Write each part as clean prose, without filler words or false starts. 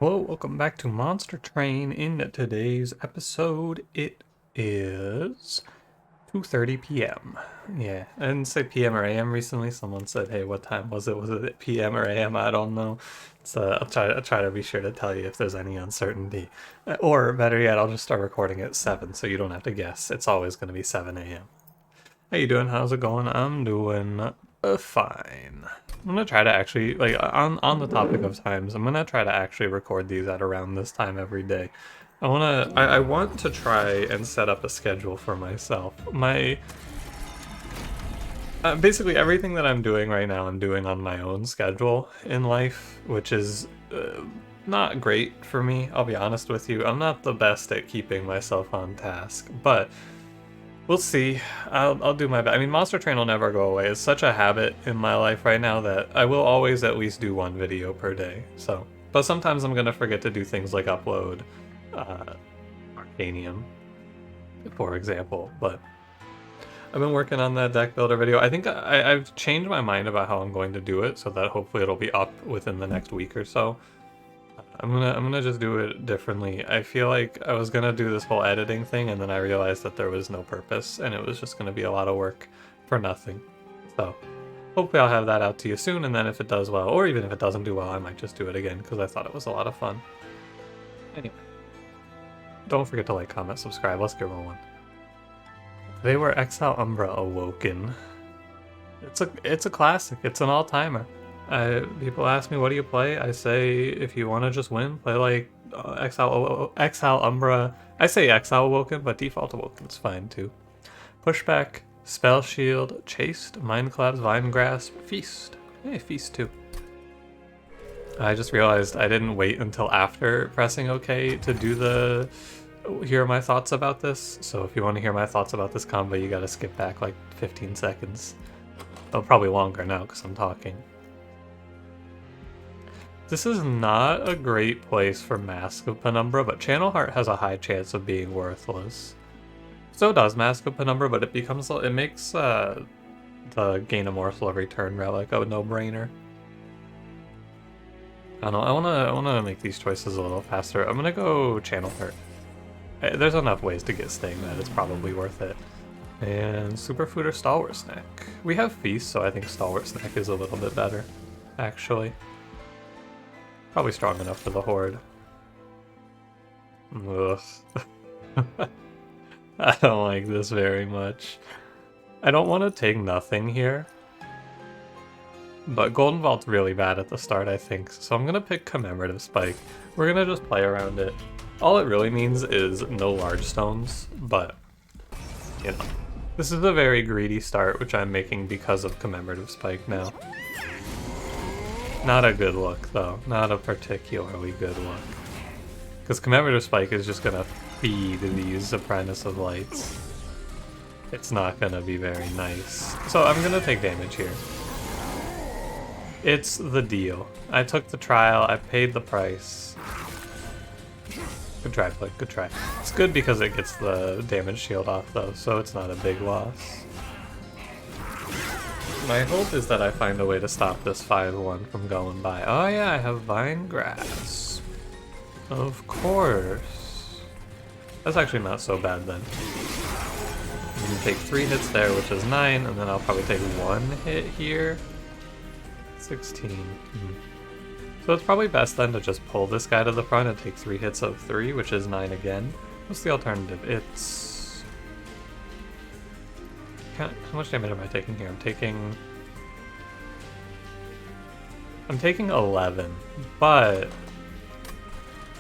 Hello, welcome back to Monster Train. In today's episode, it is 2:30 p.m. Yeah, I didn't say p.m. or a.m. recently. Someone said, "Hey, what time was it? Was it p.m. or a.m.?" I don't know. So I'll try to be sure to tell you if there's any uncertainty, or better yet, I'll just start recording at 7, so you don't have to guess. It's always going to be 7 a.m. How you doing? How's it going? I'm doing fine. I'm gonna try to actually, like, on the topic of times, I'm gonna try to actually record these at around this time every day. I want to try and set up a schedule for myself. Basically everything that I'm doing right now, I'm doing on my own schedule in life, which is not great for me. I'll be honest with you. I'm not the best at keeping myself on task, but we'll see. I'll do my best. I mean, Monster Train will never go away. It's such a habit in my life right now that I will always at least do one video per day. So, but sometimes I'm gonna forget to do things like upload Arcanium, for example. But I've been working on that deck builder video. I think I've changed my mind about how I'm going to do it, so that hopefully it'll be up within the next week or so. I'm gonna just do it differently. I feel like I was gonna do this whole editing thing, and then I realized that there was no purpose, and it was just gonna be a lot of work for nothing. So hopefully I'll have that out to you soon, and then if it does well, or even if it doesn't do well, I might just do it again, because I thought it was a lot of fun. Anyway, don't forget to like, comment, subscribe. Let's get rolling. They were Exile Umbra Awoken. It's a classic. It's an all-timer. People ask me, what do you play? I say, if you want to just win, play like Exile Umbra. I say Exile Awoken, but default Awoken's fine too. Pushback, Spell Shield, Chaste, Mind Collapse, Vine Grasp, Feast. Hey, Feast too. I just realized I didn't wait until after pressing OK to do the hear my thoughts about this. So if you want to hear my thoughts about this combo, you gotta skip back like 15 seconds. Oh, probably longer now because I'm talking. This is not a great place for Mask of Penumbra, but Channel Heart has a high chance of being worthless. So does Mask of Penumbra, but it makes the gain a morsel every turn relic a no-brainer. I don't know, I wanna make these choices a little faster. I'm gonna go Channel Heart. There's enough ways to get Sting that it's probably worth it. And Superfood or Stalwart Snack. We have Feast, so I think Stalwart Snack is a little bit better, actually. Probably strong enough for the Horde. Ugh. I don't like this very much. I don't want to take nothing here. But Golden Vault's really bad at the start, I think. So I'm going to pick Commemorative Spike. We're going to just play around it. All it really means is no large stones, but, you know. This is a very greedy start, which I'm making because of Commemorative Spike now. Not a good look, though. Not a particularly good look. Because Commemorative Spike is just gonna feed these Apprentice of Lights. It's not gonna be very nice. So I'm gonna take damage here. It's the deal. I took the trial, I paid the price. Good try, Blake, good try. It's good because it gets the damage shield off, though, so it's not a big loss. My hope is that I find a way to stop this 5-1 from going by. Oh yeah, I have Vine Grasp. Of course. That's actually not so bad then. You can take 3 hits there, which is 9, and then I'll probably take 1 hit here. 16. So it's probably best then to just pull this guy to the front and take 3 hits of 3, which is 9 again. What's the alternative? It's... How much damage am I taking here? I'm taking 11, but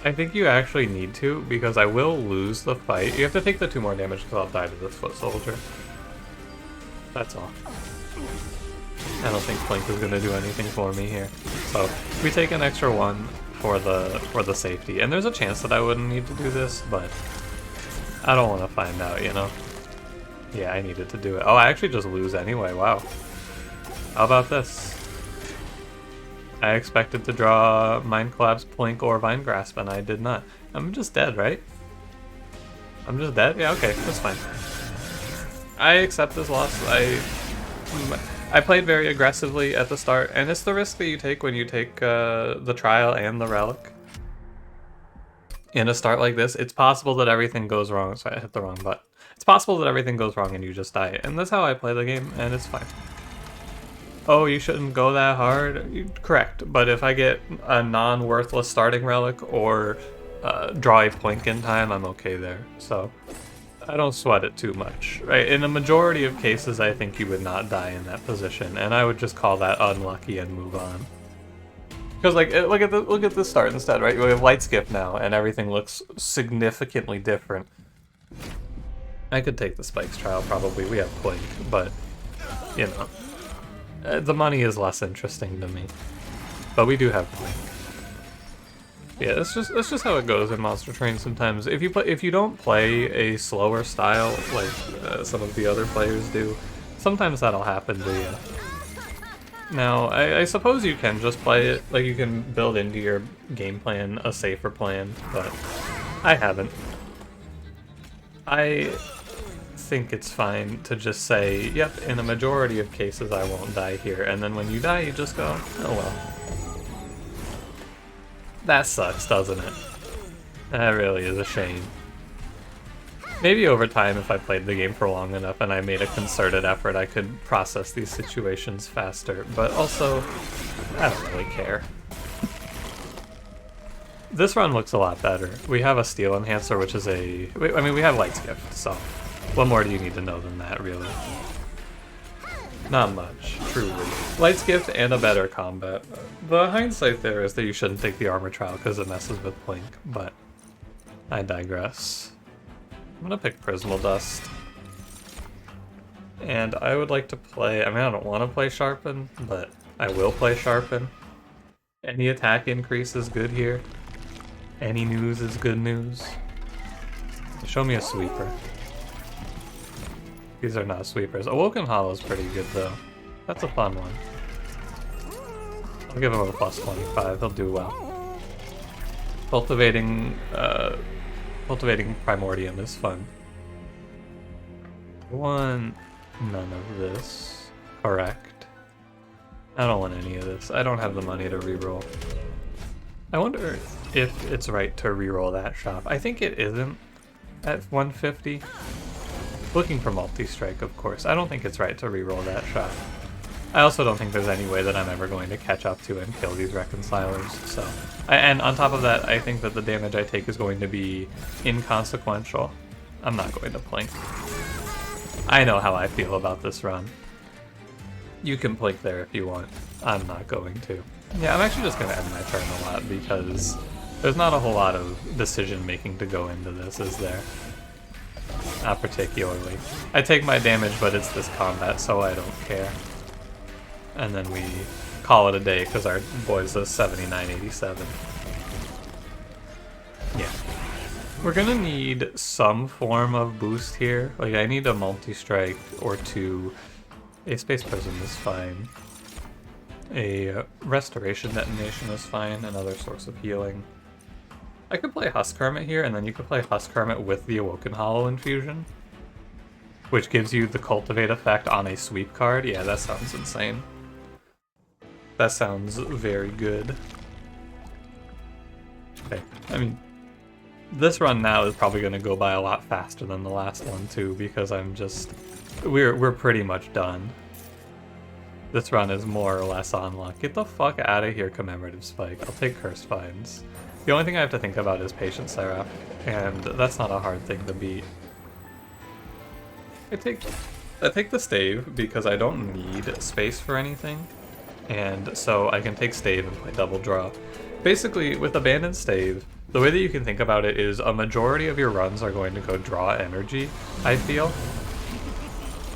I think you actually need to, because I will lose the fight. You have to take the 2 more damage because I'll die to this Foot Soldier. That's all. I don't think Blink is going to do anything for me here. So we take an extra 1 for the safety. And there's a chance that I wouldn't need to do this, but I don't want to find out, you know? Yeah, I needed to do it. Oh, I actually just lose anyway, wow. How about this? I expected to draw Mind Collapse, Blink, or Vine Grasp, and I did not. I'm just dead, right? I'm just dead? Yeah, okay, that's fine. I accept this loss. I played very aggressively at the start, and it's the risk that you take when you take the trial and the relic. in a start like this, it's possible that everything goes wrong. So I hit the wrong button. It's possible that everything goes wrong and you just die. And that's how I play the game, and it's fine. Oh, you shouldn't go that hard? Correct. But if I get a non-worthless starting relic or draw a Plink in time, I'm okay there. So I don't sweat it too much. Right? In a majority of cases, I think you would not die in that position, and I would just call that unlucky and move on. Because like, look at the start instead, right? We have light skip now, and everything looks significantly different. I could take the Spikes trial probably. We have Plink, but you know, the money is less interesting to me. But we do have Plink. Yeah, that's just how it goes in Monster Train sometimes. If you don't play a slower style like some of the other players do, sometimes that'll happen to you. Now, I suppose you can just play it, like you can build into your game plan a safer plan, but I haven't. I think it's fine to just say, yep, in a majority of cases I won't die here, and then when you die you just go, oh well. That sucks, doesn't it? That really is a shame. Maybe over time, if I played the game for long enough and I made a concerted effort, I could process these situations faster, but also, I don't really care. This run looks a lot better. We have a Steel Enhancer, which is a... I mean, we have Light Gift, so what more do you need to know than that, really? Not much, truly. Light's Gift and a better combat. The hindsight there is that you shouldn't take the armor trial because it messes with Plink, but I digress. I'm gonna pick Prismal Dust. And I would like to play, I mean I don't want to play Sharpen, but I will play Sharpen. Any attack increase is good here. Any news is good news. Show me a sweeper. These are not sweepers. Awoken Hollow is pretty good though. That's a fun one. I'll give him a plus 25, he'll do well. Cultivating Primordium is fun. I want none of this. Correct. I don't want any of this. I don't have the money to reroll. I wonder if it's right to reroll that shop. I think it isn't at 150. Looking for multi-strike, of course. I don't think it's right to reroll that shot. I also don't think there's any way that I'm ever going to catch up to and kill these reconcilers, so... And on top of that, I think that the damage I take is going to be inconsequential. I'm not going to Plink. I know how I feel about this run. You can Plink there if you want. I'm not going to. Yeah, I'm actually just going to end my turn a lot because there's not a whole lot of decision making to go into this, is there? Not particularly. I take my damage, but it's this combat, so I don't care. And then we call it a day because our boy's a 79-87. Yeah. We're gonna need some form of boost here. Like, I need a multi-strike or two. A Space Prism is fine. A Restoration Detonation is fine. Another source of healing. I could play Husk Hermit here, and then you could play Husk Hermit with the Awoken Hollow infusion, which gives you the Cultivate effect on a sweep card. Yeah, that sounds insane. That sounds very good. Okay, I mean, this run now is probably going to go by a lot faster than the last one too, because I'm just... We're pretty much done. This run is more or less on luck. Get the fuck out of here, Commemorative Spike. I'll take Cursed Vines. The only thing I have to think about is Patient Seraph, and that's not a hard thing to beat. I take the Stave because I don't need space for anything, and so I can take Stave and play Double Draw. Basically, with Abandoned Stave, the way that you can think about it is a majority of your runs are going to go draw energy, I feel.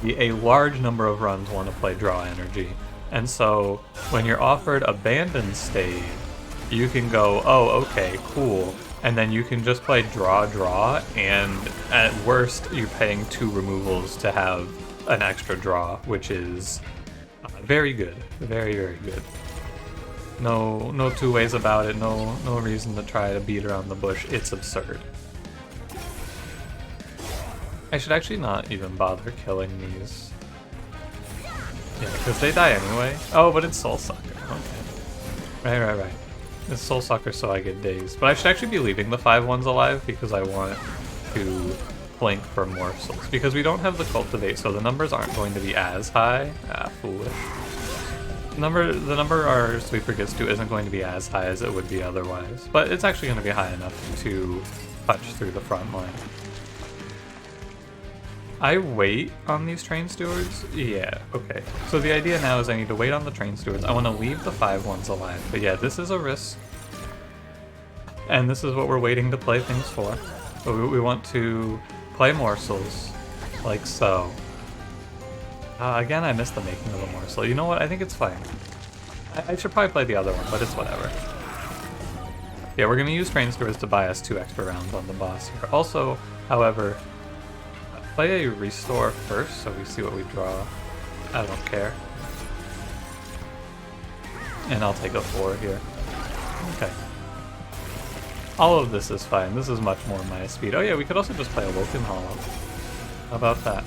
A large number of runs want to play draw energy, and so when you're offered Abandoned Stave, you can go, oh, okay, cool, and then you can just play draw, and at worst, you're paying 2 removals to have an extra draw, which is very good. Very, very good. No two ways about it, no reason to try to beat around the bush. It's absurd. I should actually not even bother killing these. Yeah, because they die anyway. Oh, but it's Soul Sucker. Okay. Right. It's Soul Sucker, so I get dazed. But I should actually be leaving the 5/1s alive because I want to blink for morsels. Because we don't have the Cultivate, so the numbers aren't going to be as high. Ah, foolish. The number our sweeper gets to isn't going to be as high as it would be otherwise. But it's actually going to be high enough to punch through the front line. I wait on these train stewards? Yeah, okay. So the idea now is I need to wait on the train stewards. I want to leave the 5/1s alive. But yeah, this is a risk. And this is what we're waiting to play things for. So we want to play morsels, like so. Again, I missed the making of a morsel. You know what? I think it's fine. I should probably play the other one, but it's whatever. Yeah, we're going to use train stewards to buy us 2 extra rounds on the boss here. Also, however, play a restore first, so we see what we draw. I don't care. And I'll take a 4 here. Okay. All of this is fine. This is much more my speed. Oh yeah, we could also just play Awoken Hollow. How about that?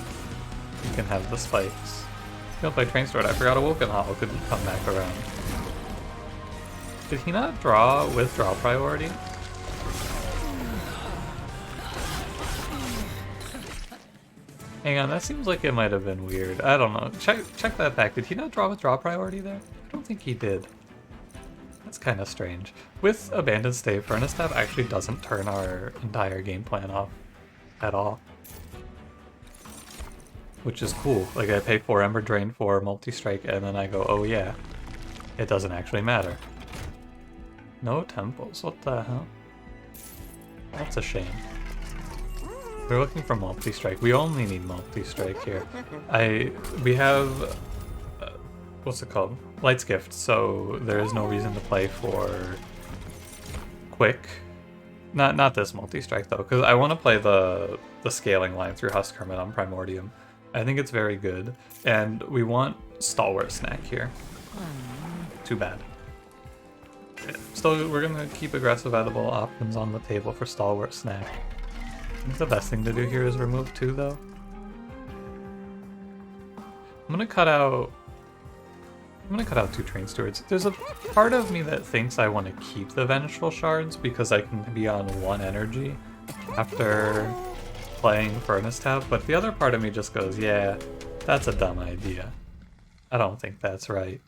You can have the spikes. You don't play Train Steward. I forgot Awoken Hollow could come back around. Did he not draw with draw priority? Hang on, that seems like it might have been weird. I don't know. Check that back. Did he not draw with draw priority there? I don't think he did. That's kind of strange. With Abandoned State, Furnace Tap actually doesn't turn our entire game plan off at all. Which is cool. Like, I pay 4 Ember Drain for multi-strike, and then I go, oh yeah, it doesn't actually matter. No temples, what the hell? That's a shame. We're looking for multi-strike. We only need multi-strike here. We have... what's it called? Light's Gift, so there is no reason to play for quick. Not this multi-strike though, because I want to play the scaling line through Husk Hermit on Primordium. I think it's very good, and we want Stalwart Snack here. Too bad. Still, we're gonna keep aggressive edible options on the table for Stalwart Snack. I think the best thing to do here is remove 2 though. I'm gonna cut out 2 Train Stewards. There's a part of me that thinks I want to keep the Vengeful Shards because I can be on 1 energy after playing Furnace Tap, but the other part of me just goes, yeah, that's a dumb idea. I don't think that's right.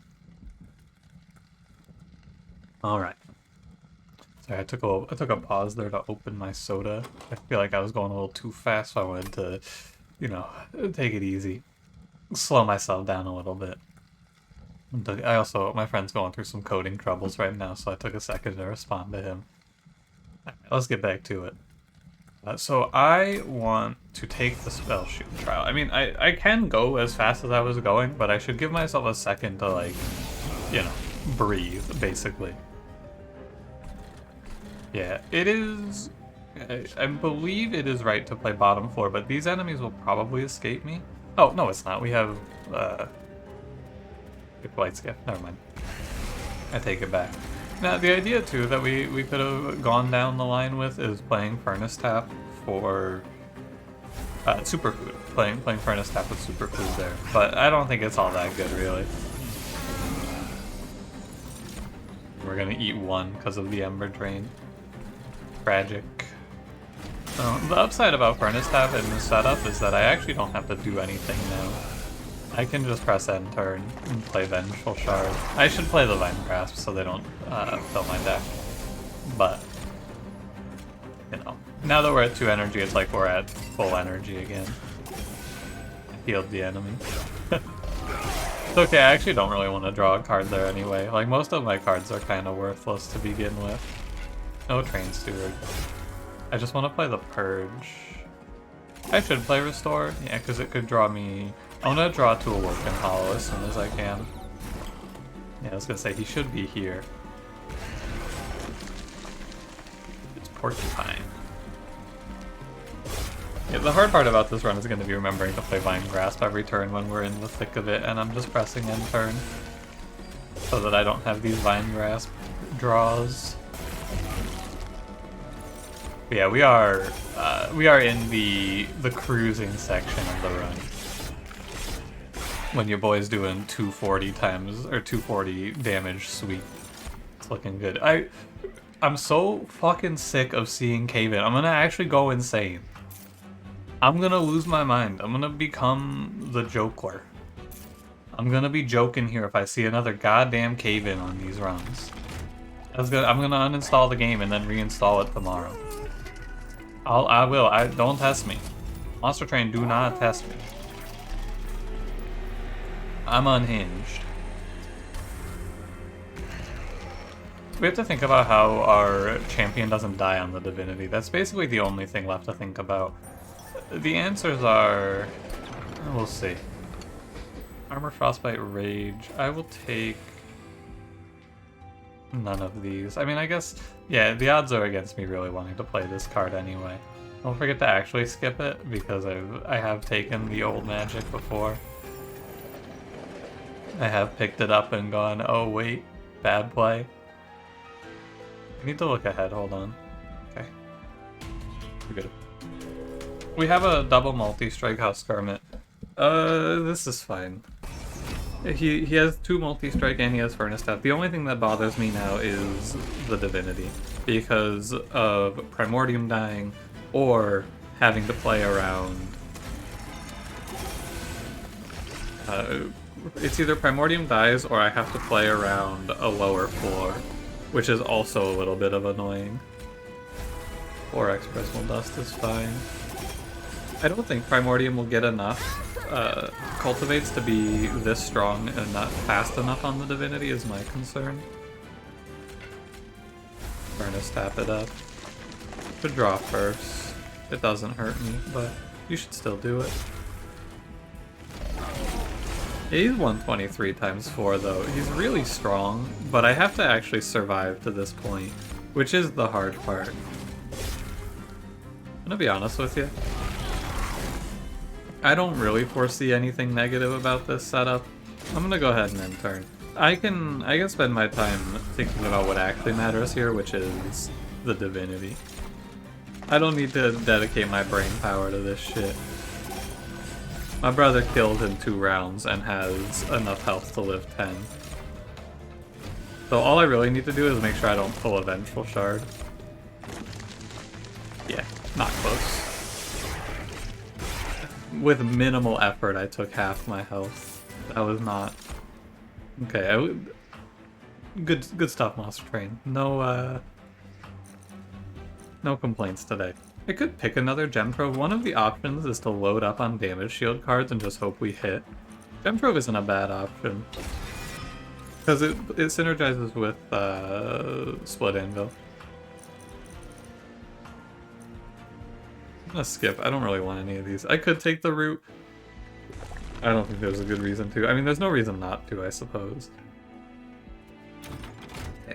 Alright. Sorry, I took a pause there to open my soda. I feel like I was going a little too fast, so I wanted to, you know, take it easy. Slow myself down a little bit. My friend's going through some coding troubles right now, so I took a second to respond to him. Alright, let's get back to it. So I want to take the Spell Shoot trial. I mean, I can go as fast as I was going, but I should give myself a second to, like, you know, breathe, basically. Yeah, it is... I believe it is right to play bottom floor, but these enemies will probably escape me. Oh, no, it's not. We have, Light Skiff. Never mind. I take it back. Now, the idea, too, that we could have gone down the line with is playing Furnace Tap for Superfood. Playing Furnace Tap with Superfood there. But I don't think it's all that good, really. We're gonna eat 1 because of the Ember Drain. Tragic. The upside about Furnace Tap in this setup is that I actually don't have to do anything now. I can just press end turn and play Vengeful Shard. I should play the Vine Grasp so they don't fill my deck. But, you know, now that we're at 2 energy, it's like we're at full energy again. Healed the enemy. It's okay, I actually don't really want to draw a card there anyway. Like, most of my cards are kind of worthless to begin with. No Train Steward. I just want to play the Purge. I should play Restore, yeah, because it could draw me... I'm gonna draw to Awoken Hollow as soon as I can. Yeah, I was gonna say, he should be here. It's Porcupine. Yeah, the hard part about this run is gonna be remembering to play Vine Grasp every turn when we're in the thick of it, and I'm just pressing end turn. So that I don't have these Vine Grasp draws. But yeah, we are in the cruising section of the run. When your boy's doing 240 times, or 240 damage sweep. It's looking good. I'm so fucking sick of seeing Cave-In. I'm gonna actually go insane. I'm gonna lose my mind. I'm gonna become the Joker. I'm gonna be joking here if I see another goddamn Cave-In on these runs. I'm gonna uninstall the game and then reinstall it tomorrow. I will. Don't test me. Monster Train, do not test me. I'm unhinged. We have to think about how our champion doesn't die on the Divinity. That's basically the only thing left to think about. The answers are... we'll see. Armor, Frostbite, Rage. I will take... none of these. I mean, I guess... yeah, the odds are against me really wanting to play this card anyway. Don't forget to actually skip it, because I have taken the old magic before. I have picked it up and gone, oh wait, bad play. I need to look ahead, hold on. Okay. We're good. We have a double multi-strike House Garment. This is fine. He has 2 multi-strike and he has Furnace Tap. The only thing that bothers me now is the Divinity, because of Primordium dying, or having to play around... it's either Primordium dies, or I have to play around a lower floor, which is also a little bit of annoying. 4x Prismal Dust is fine. I don't think Primordium will get enough cultivates to be this strong and not fast enough on the Divinity is my concern. Furnace tap it up. Should draw first. It doesn't hurt me, but you should still do it. He's 123 times 4 though. He's really strong, but I have to actually survive to this point, which is the hard part. I'm gonna be honest with you. I don't really foresee anything negative about this setup. I'm gonna go ahead and end turn. I can spend my time thinking about what actually matters here, which is the Divinity. I don't need to dedicate my brain power to this shit. My brother killed in 2 rounds and has enough health to live 10. So all I really need to do is make sure I don't pull a Vengeful Shard. Yeah, not close. With minimal effort, I took half my health. That was not... okay, good stuff, Monster Train. No complaints today. I could pick another Gem Trove. One of the options is to load up on damage shield cards and just hope we hit. Gem Trove isn't a bad option, because it synergizes with Split Anvil. I'm gonna skip. I don't really want any of these. I could take the route. I don't think there's a good reason to. I mean, there's no reason not to, I suppose.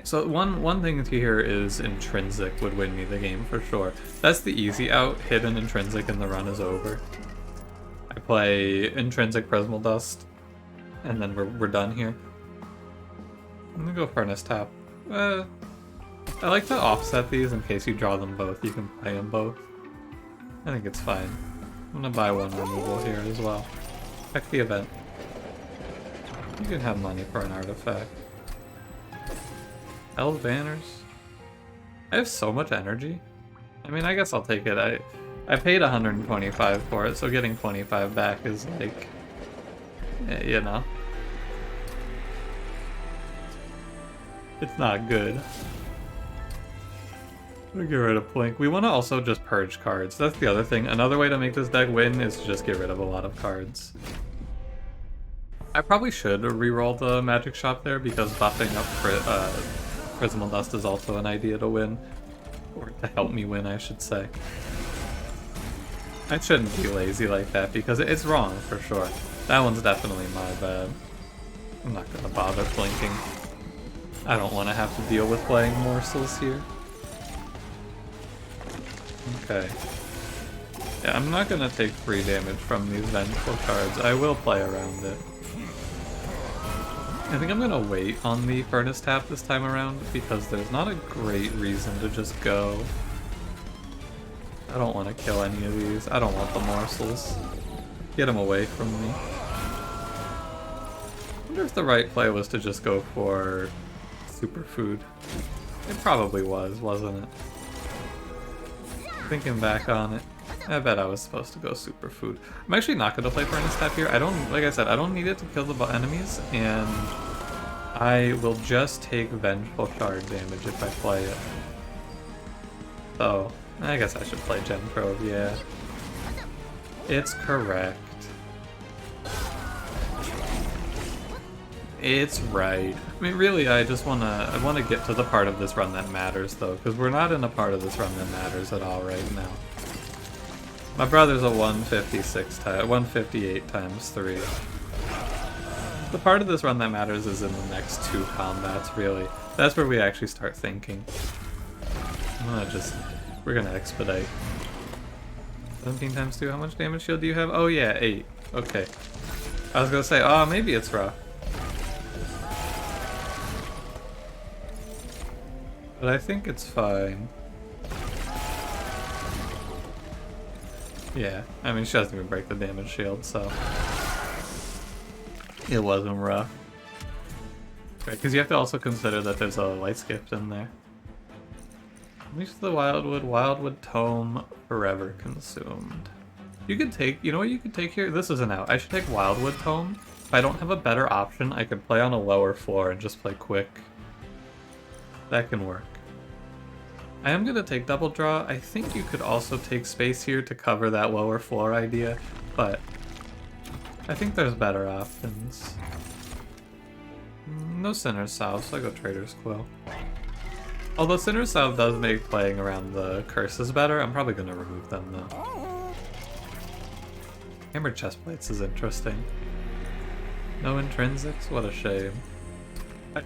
So one thing to hear is Intrinsic would win me the game for sure. That's the easy out. Hit an Intrinsic and the run is over. I play Intrinsic Prismal Dust, and then we're done here. I'm gonna go Furnace Tap. I like to offset these in case you draw them both. You can play them both. I think it's fine. I'm gonna buy 1 removal here as well. Check the event. You can have money for an artifact. Hell's Banners. I have so much energy. I mean, I guess I'll take it. I paid 125 for it, so getting 25 back is like, you know. It's not good. We'll get rid of Plink. We want to also just purge cards. That's the other thing. Another way to make this deck win is to just get rid of a lot of cards. I probably should reroll the Magic Shop there, because buffing up Prismal Dust is also an idea to win. Or to help me win, I should say. I shouldn't be lazy like that, because it's wrong, for sure. That one's definitely my bad. I'm not gonna bother blinking. I don't want to have to deal with playing morsels here. Okay. Yeah, I'm not gonna take free damage from these Vengeful cards. I will play around it. I think I'm gonna wait on the Furnace Tap this time around, because there's not a great reason to just go. I don't want to kill any of these. I don't want the morsels. Get them away from me. I wonder if the right play was to just go for superfood. It probably was, wasn't it? Thinking back on it, I bet I was supposed to go superfood. I'm actually not going to play Furnace Tap here. I don't, like I said, I don't need it to kill the enemies, and I will just take Vengeful Shard damage if I play it. So, I guess I should play Gem Probe, yeah. It's correct. It's right. I mean, really, I wanna get to the part of this run that matters, though, because we're not in a part of this run that matters at all right now. My brother's a 158 times 3. The part of this run that matters is in the next 2 combats, really. That's where we actually start thinking. We're gonna expedite. 17 times 2, how much damage shield do you have? Oh yeah, 8. Okay. I was gonna say, oh, maybe it's rough. But I think it's fine. Yeah, I mean, she doesn't even break the damage shield, so it wasn't rough. Right, because you have to also consider that there's a light skip in there. Reach the Wildwood Tome, forever consumed. You could take, you know what you could take here? This isn't out. I should take Wildwood Tome. If I don't have a better option, I could play on a lower floor and just play quick. That can work. I am gonna take Double Draw. I think you could also take Space here to cover that lower floor idea, but I think there's better options. No Sinner's Salve, so I go Trader's Quill. Although Sinner's Salve does make playing around the curses better, I'm probably gonna remove them though. Hammered Chestplates is interesting. No intrinsics? What a shame. I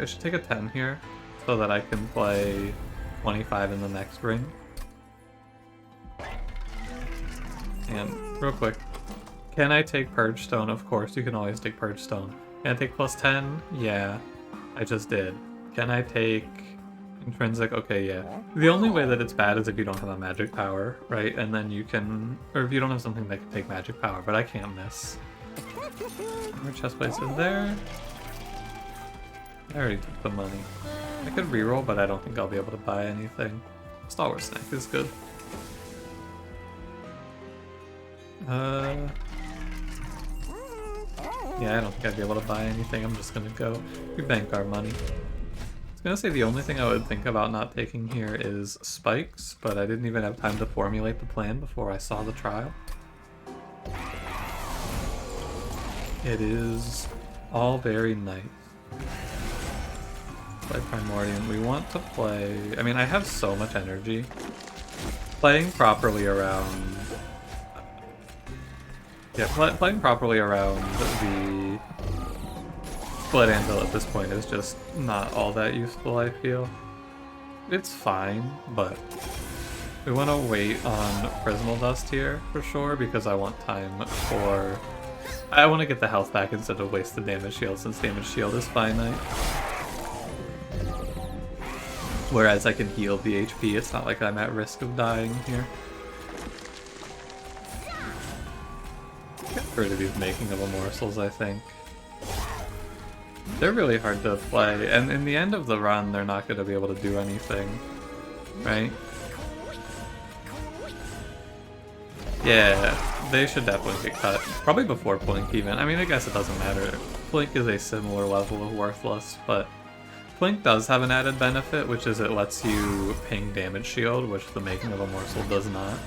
should take a 10 here, so that I can play 25 in the next ring. And, real quick, can I take Purge Stone? Of course, you can always take Purge Stone. Can I take plus 10? Yeah, I just did. Can I take intrinsic? Okay, yeah. The only way that it's bad is if you don't have a magic power, right? And then you can, or if you don't have something that can take magic power, but I can't miss. More chest plates in there. I already took the money. I could reroll, but I don't think I'll be able to buy anything. Stalwart Snack is good. Yeah, I don't think I'd be able to buy anything. I'm just gonna go. We bank our money. I was gonna say the only thing I would think about not taking here is spikes, but I didn't even have time to formulate the plan before I saw the trial. It is all very nice. Play Primordium. We want to play... I mean, I have so much energy. Playing properly around... Yeah, playing properly around the Split Anvil at this point is just not all that useful, I feel. It's fine, but we want to wait on Prismal Dust here for sure, because I want time for... I want to get the health back instead of waste the damage shield, since damage shield is finite. Whereas I can heal the HP, it's not like I'm at risk of dying here. Get rid of these Making of a Morsels, I think. They're really hard to play, and in the end of the run, they're not going to be able to do anything, right? Yeah, they should definitely get cut. Probably before Plink even. I mean, I guess it doesn't matter. Plink is a similar level of worthless, but Plink does have an added benefit, which is it lets you ping damage shield, which the Making of a Morsel does not.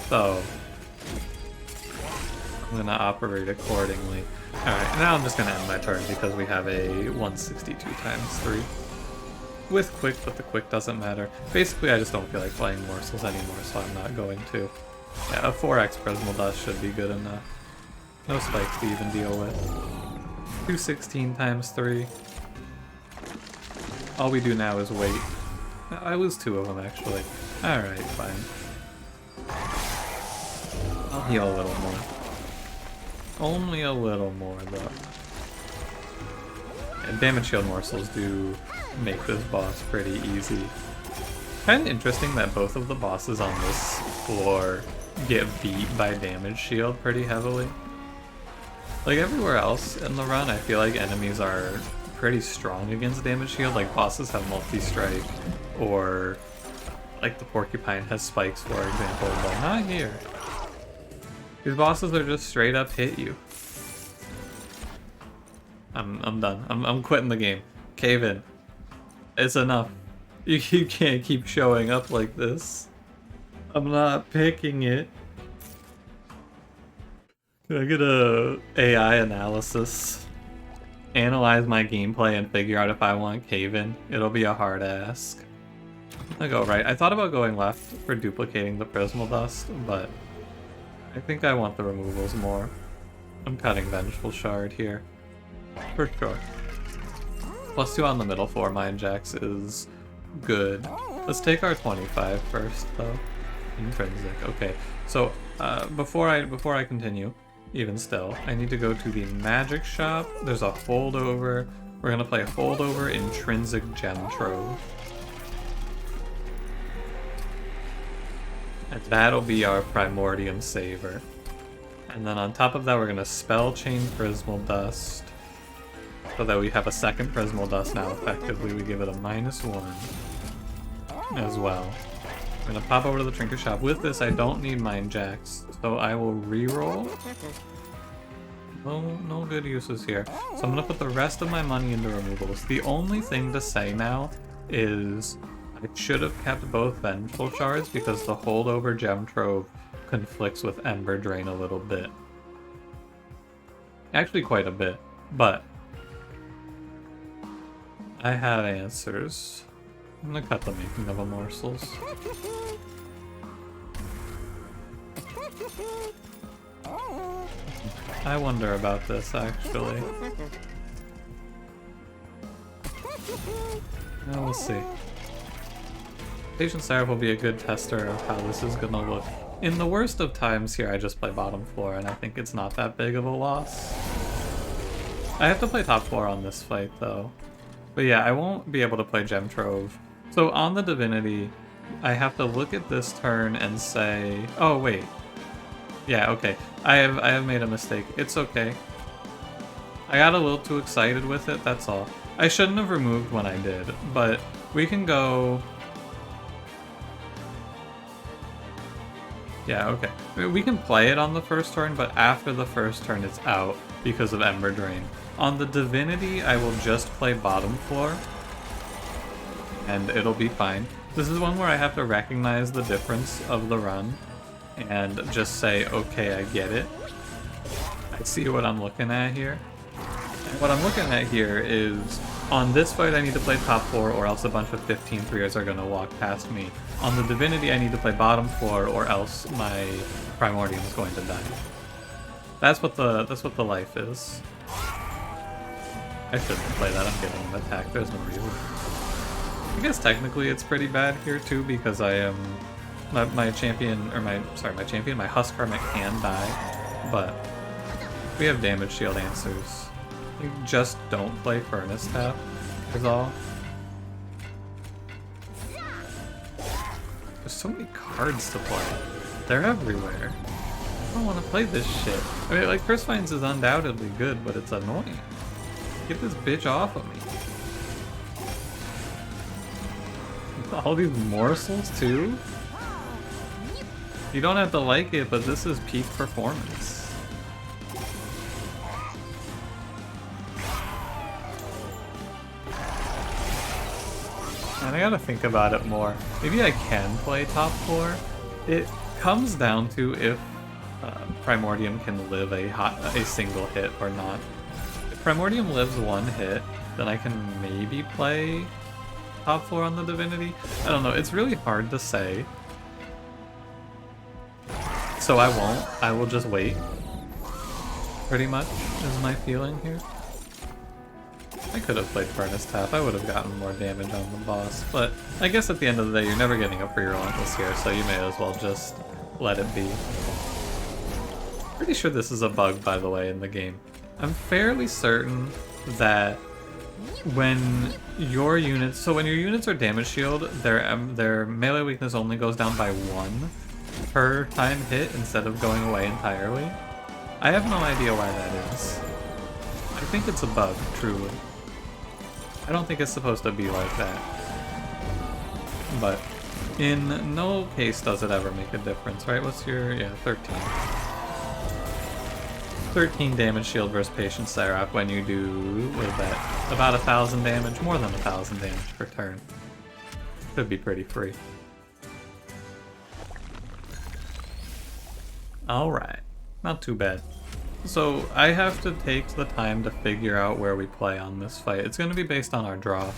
So I'm gonna operate accordingly. Alright, now I'm just gonna end my turn because we have a 162 times 3. With quick, but the quick doesn't matter. Basically, I just don't feel like playing morsels anymore, so I'm not going to. Yeah, a 4x Prismal Dust should be good enough. No spikes to even deal with. 216 times 3. All we do now is wait. I lose 2 of them, actually. Alright, fine. I'll heal a little more. Only a little more, though. And damage shield morsels do make this boss pretty easy. Kind of interesting that both of the bosses on this floor get beat by damage shield pretty heavily. Like everywhere else in the run, I feel like enemies are pretty strong against damage shield. Like bosses have multi-strike, or like the porcupine has spikes, for example, but not here. These bosses are just straight up hit you. I'm done. I'm quitting the game. Cave in. It's enough. You can't keep showing up like this. I'm not picking it. Can I get a AI analysis? Analyze my gameplay and figure out if I want cave in. It'll be a hard ask. I go right. I thought about going left for duplicating the prismal dust, but I think I want the removals more. I'm cutting Vengeful Shard here. For sure. +2 on the middle floor Mind Jacks is good. Let's take our 25 first, though. Intrinsic. Okay. So before I continue, even still, I need to go to the magic shop. There's a holdover. We're gonna play holdover intrinsic gem trove. And that'll be our primordium saver. And then on top of that, we're gonna spell chain prismal dust. So that we have a second prismal dust now effectively. We give it a -1 as well. I'm gonna pop over to the trinket shop. With this, I don't need Mind Jacks, so I will re-roll. No good uses here. So I'm gonna put the rest of my money into removals. The only thing to say now is I should have kept both Vengeful Shards because the holdover gem trove conflicts with Ember Drain a little bit. Actually quite a bit, but I have answers. I'm gonna cut the making of a morsels. I wonder about this, actually. Well, we'll see. Patient Seraph will be a good tester of how this is gonna look. In the worst of times here, I just play bottom floor, and I think it's not that big of a loss. I have to play top floor on this fight, though. But yeah, I won't be able to play Gem Trove. So on the Divinity, I have to look at this turn and say, oh wait. Yeah, okay. I have made a mistake. It's okay. I got a little too excited with it, that's all. I shouldn't have removed when I did, but we can go... Yeah, okay. We can play it on the first turn, but after the first turn it's out because of Ember Drain. On the Divinity, I will just play bottom floor, and it'll be fine. This is one where I have to recognize the difference of the run, and just say, okay, I get it. I see what I'm looking at here. And what I'm looking at here is, on this fight I need to play top floor or else a bunch of 15-3ers are going to walk past me. On the Divinity I need to play bottom floor or else my Primordium is going to die. That's what the life is. I shouldn't play that, I'm getting an attack, there's no reason. I guess technically it's pretty bad here too because I am... My champion, or my Husk Hermit can die, but we have damage shield answers. You just don't play Furnace Tap, is all. There's so many cards to play. They're everywhere. I don't want to play this shit. I mean, like, Curse Vines is undoubtedly good, but it's annoying. Get this bitch off of me. All these morsels, too? You don't have to like it, but this is peak performance. And I gotta think about it more. Maybe I can play top floor. It comes down to if Primordium can live a single hit or not. If Primordium lives one hit, then I can maybe play top floor on the Divinity. I don't know, it's really hard to say. So I won't. I will just wait. Pretty much is my feeling here. I could have played Furnace Tap. I would have gotten more damage on the boss. But I guess at the end of the day, you're never getting a free Relentless here, so you may as well just let it be. Pretty sure this is a bug, by the way, in the game. I'm fairly certain that when your units... So when your units are damage shield, their melee weakness only goes down by 1 per time hit instead of going away entirely. I have no idea why that is. I think it's a bug, truly. I don't think it's supposed to be like that. But in no case does it ever make a difference, right? What's your... yeah, 13. 13 damage shield versus Patient Seraph when you do... what is that? About 1,000 damage? More than 1,000 damage per turn. Should be pretty free. Alright. Not too bad. So, I have to take the time to figure out where we play on this fight. It's going to be based on our draw.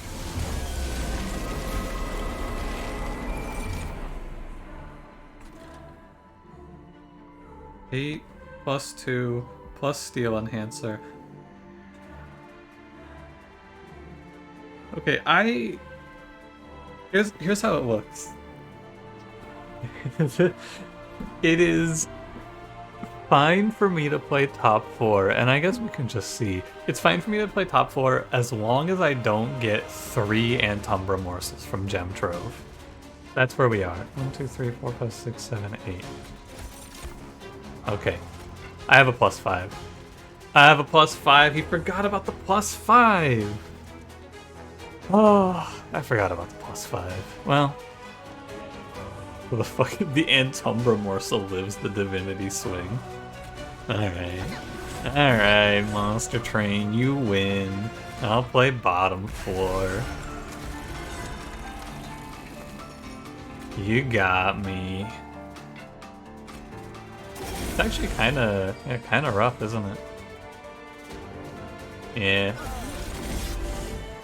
Eight plus 2 plus Steel Enhancer. Okay, Here's how it looks. It is fine for me to play top 4, and I guess we can just see. It's fine for me to play top 4 as long as I don't get 3 Antumbra morsels from Gem Trove. That's where we are. 1, 2, 3, 4, 5, 6, 7, 8. Okay. I have a +5. I have a +5. He forgot about the +5. Oh, I forgot about the +5. Well, the fucking the Antumbra morsel lives the Divinity swing. Alright, Monster Train, you win. I'll play bottom floor. You got me. It's actually kind of rough, isn't it? Yeah.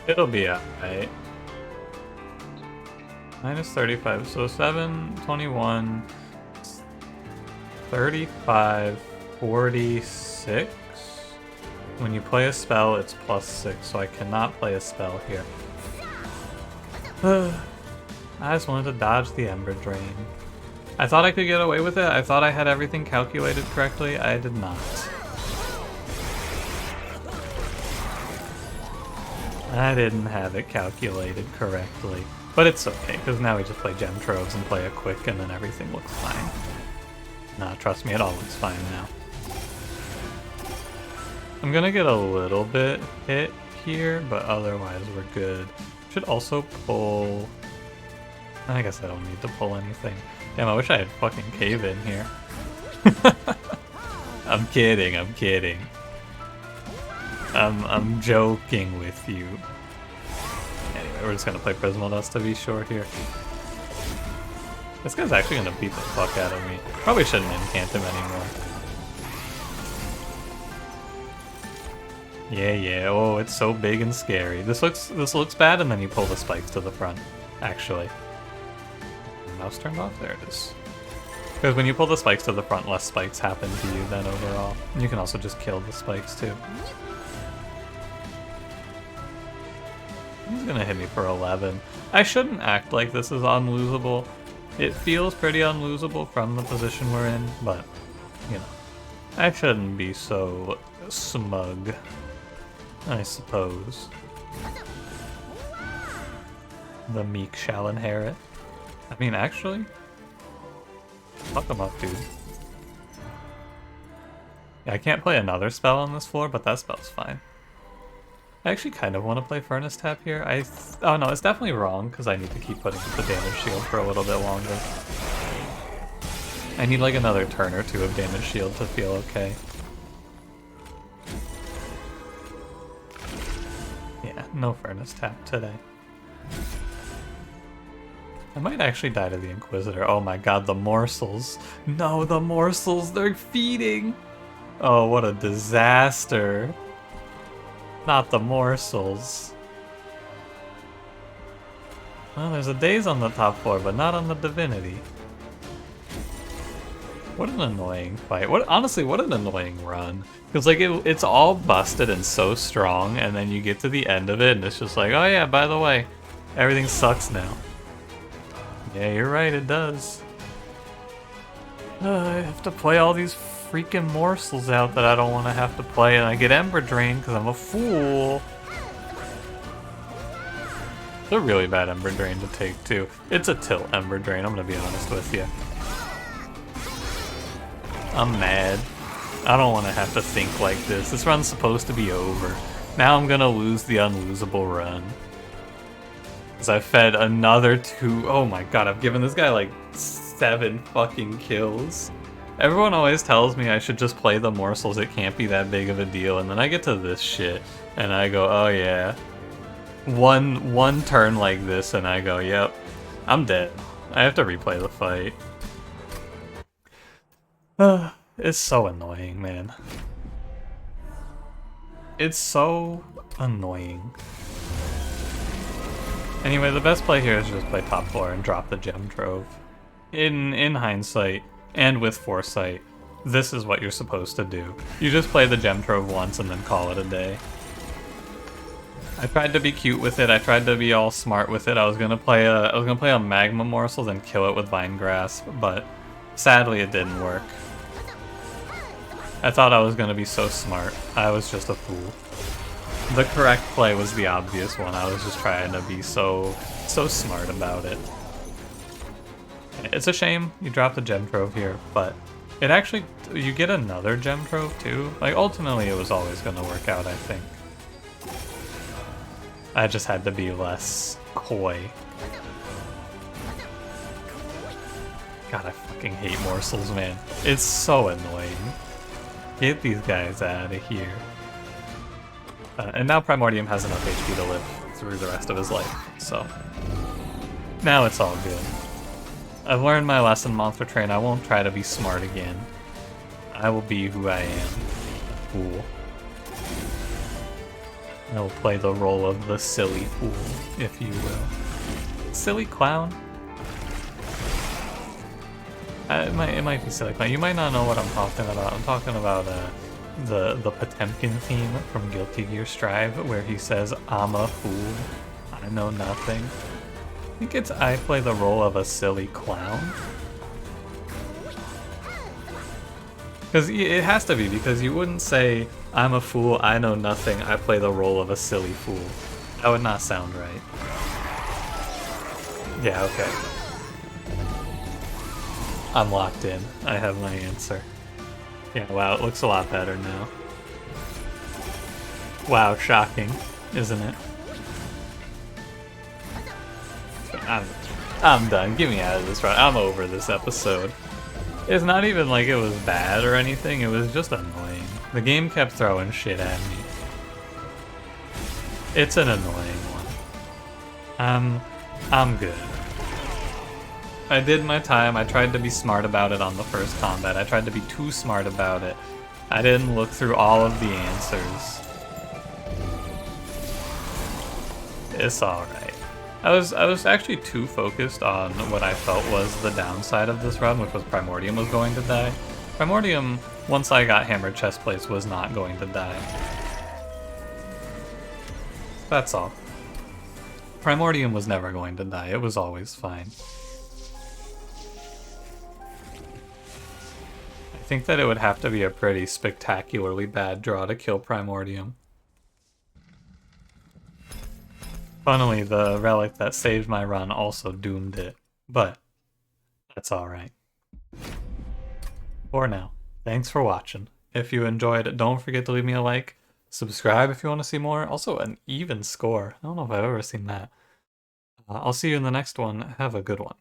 It'll be alright. -35, so 7, 21, 35, 46. When you play a spell, it's +6, so I cannot play a spell here. I just wanted to dodge the Ember Drain. I thought I could get away with it. I thought I had everything calculated correctly. I did not. I didn't have it calculated correctly. But it's okay, because now we just play Gem Troves and play a quick, and then everything looks fine. Nah, trust me, it all looks fine now. I'm gonna get a little bit hit here, but otherwise we're good. Should also pull... I guess I don't need to pull anything. Damn, I wish I had fucking Cave in here. I'm kidding, I'm kidding. I'm joking with you. Anyway, we're just gonna play Prismal Dust to be sure here. This guy's actually gonna beat the fuck out of me. Probably shouldn't incant him anymore. Yeah, oh, it's so big and scary. This looks bad, and then you pull the spikes to the front, actually. Mouse turned off? There it is. Because when you pull the spikes to the front, less spikes happen to you then overall. And you can also just kill the spikes too. He's gonna hit me for 11. I shouldn't act like this is unlosable. It feels pretty unlosable from the position we're in, but, you know, I shouldn't be so smug, I suppose. The meek shall inherit. I mean, actually, fuck him up, dude. Yeah, I can't play another spell on this floor, but that spell's fine. I actually kind of want to play Furnace Tap here. Oh no, it's definitely wrong, because I need to keep putting the damage shield for a little bit longer. I need like another turn or two of damage shield to feel okay. Yeah, no Furnace Tap today. I might actually die to the Inquisitor. Oh my god, the morsels. No, the morsels, they're feeding! Oh, what a disaster. Not the morsels. Well, there's a Daze on the top floor, but not on the Divinity. What an annoying fight. Honestly, what an annoying run. Because like it's all busted and so strong, and then you get to the end of it, and it's just like, oh yeah, by the way, everything sucks now. Yeah, you're right, it does. I have to play all these freaking morsels out that I don't want to have to play, and I get Ember Drain because I'm a fool. It's a really bad Ember Drain to take, too. It's a tilt Ember Drain, I'm going to be honest with you. I'm mad. I don't want to have to think like this. This run's supposed to be over. Now I'm gonna lose the unlosable run. Because I fed another 2. Oh my god, I've given this guy like 7 fucking kills. Everyone always tells me I should just play the morsels, it can't be that big of a deal, and then I get to this shit, and I go, oh yeah. One turn like this, and I go, yep, I'm dead. I have to replay the fight. It's so annoying, man. It's so annoying. Anyway, the best play here is just play top 4 and drop the gem trove. In hindsight, and with foresight, this is what you're supposed to do. You just play the gem trove once and then call it a day. I tried to be cute with it, I tried to be all smart with it. I was gonna play a magma morsel then kill it with vine grasp, but sadly it didn't work. I thought I was gonna be so smart. I was just a fool. The correct play was the obvious one. I was just trying to be so smart about it. It's a shame you dropped the gem trove here, but it actually, you get another gem trove too. Like ultimately it was always gonna work out, I think. I just had to be less coy. God, I fucking hate morsels, man. It's so annoying. Get these guys out of here. And now Primordium has enough HP to live through the rest of his life, so now it's all good. I've learned my lesson, Monster Train. I won't try to be smart again. I will be who I am. Fool. I will play the role of the silly fool, if you will. Silly clown? It might be silly clown. You might not know what I'm talking about. I'm talking about the Potemkin theme from Guilty Gear Strive, where he says, I'm a fool, I know nothing. I think it's I play the role of a silly clown. Because it has to be, because you wouldn't say, I'm a fool, I know nothing, I play the role of a silly fool. That would not sound right. Yeah, okay. I'm locked in. I have my answer. Yeah, wow, it looks a lot better now. Wow, shocking, isn't it? I'm done. Get me out of this run. I'm over this episode. It's not even like it was bad or anything, it was just annoying. The game kept throwing shit at me. It's an annoying one. I'm good. I did my time. I tried to be smart about it on the first combat. I tried to be too smart about it. I didn't look through all of the answers. It's alright. I was actually too focused on what I felt was the downside of this run, which was Primordium was going to die. Primordium, once I got hammered chest plates, was not going to die. That's all. Primordium was never going to die. It was always fine. I think that it would have to be a pretty spectacularly bad draw to kill Primordium. Funnily, the relic that saved my run also doomed it, but that's alright. For now, thanks for watching. If you enjoyed it, don't forget to leave me a like, subscribe if you want to see more. Also, an even score. I don't know if I've ever seen that. I'll see you in the next one. Have a good one.